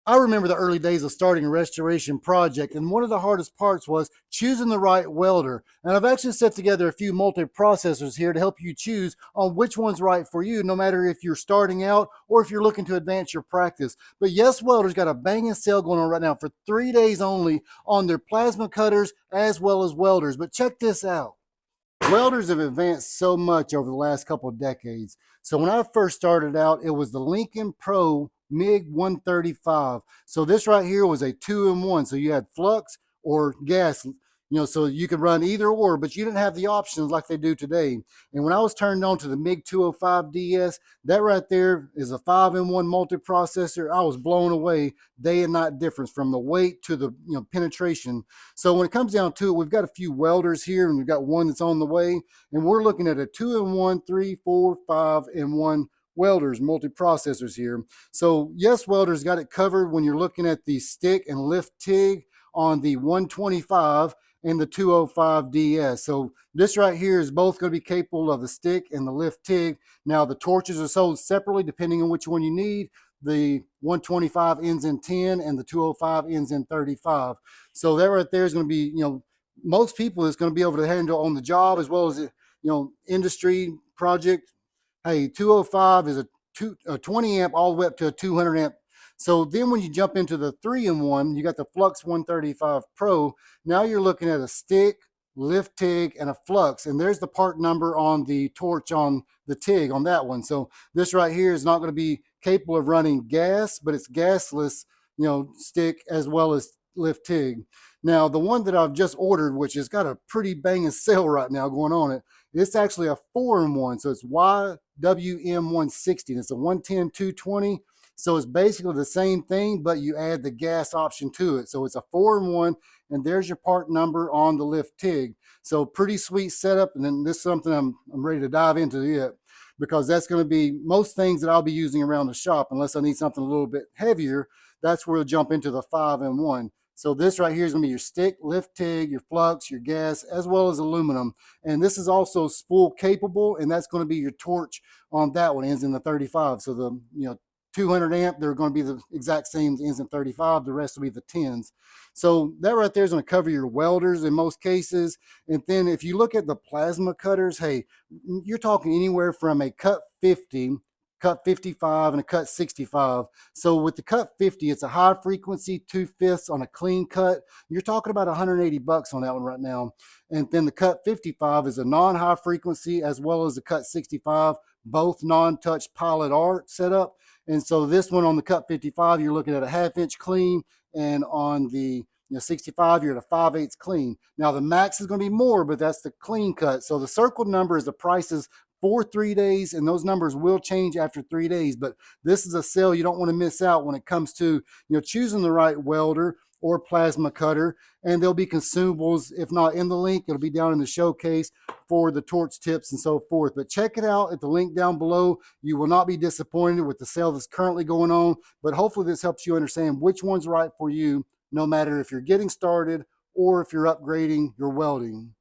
I remember the early days of starting a restoration project, and one of the hardest parts was choosing the right welder. And I've actually set together a few multi-processors here to help you choose on which one's right for you, no matter if you're starting out or if you're looking to advance your practice. But Yes Welder's got a banging sale going on right now for 3 days only on their plasma cutters as well as welders. But check this out. Welders have advanced so much over the last couple of decades. So when I first started out, it was the Lincoln Pro MiG 135. So this right here was a 2-in-1. So you had flux or gas, so you could run either or, but you didn't have the options like they do today. And when I was turned on to the MiG 205 DS, that right there is a 5-in-1 multiprocessor. I was blown away, day and night difference from the weight to the penetration. So when it comes down to it, we've got a few welders here, and we've got one that's on the way, and we're looking at a 2-in-1, 3, 4, 5-in-1 welders, multi-processors here. So Yes Welder's got it covered when you're looking at the stick and lift TIG on the 125 and the 205 DS. So this right here is both going to be capable of the stick and the lift TIG. Now the torches are sold separately depending on which one you need. The 125 ends in 10 and the 205 ends in 35. So that right there is going to be, most people is going to be able to handle on the job as well as, industry project. Hey, 205 is a 20 amp all the way up to a 200 amp. So then when you jump into the 3-in-1, you got the Flux 135 Pro. Now you're looking at a stick, lift TIG, and a flux. And there's the part number on the torch on the TIG on that one. So this right here is not going to be capable of running gas, but it's gasless, stick as well as lift TIG. Now, the one that I've just ordered, which has got a pretty banging sale right now going on it, it's actually a 4-in-1. So it's YWM160. It's a 110 220. So it's basically the same thing, but you add the gas option to it. So it's a 4-in-1, and there's your part number on the lift TIG. So pretty sweet setup. And then this is something I'm ready to dive into it, because that's going to be most things that I'll be using around the shop, unless I need something a little bit heavier. That's where we'll jump into the 5-in-1. So this right here is going to be your stick, lift TIG, your flux, your gas, as well as aluminum. And this is also spool capable, and that's going to be your torch on that one, ends in the 35. So the 200 amp, they're going to be the exact same, ends in 35. The rest will be the 10s. So that right there is going to cover your welders in most cases. And then if you look at the plasma cutters, hey, you're talking anywhere from a cut 50, cut 55, and a cut 65. So with the cut 50, it's a high frequency 2/5 on a clean cut. You're talking about $180 on that one right now. And then the cut 55 is a non-high frequency, as well as the cut 65, both non-touch pilot art setup. And so this one on the cut 55, you're looking at a 1/2 inch clean, and on the 65, you're at a 5/8 clean. Now the max is going to be more, but that's the clean cut. So the circled number is the prices for 3 days, and those numbers will change after 3 days. But this is a sale you don't want to miss out when it comes to choosing the right welder or plasma cutter. And there'll be consumables, if not in the link, it'll be down in the showcase for the torch tips and so forth. But check it out at the link down below. You will not be disappointed with the sale that's currently going on, but hopefully this helps you understand which one's right for you, no matter if you're getting started or if you're upgrading your welding.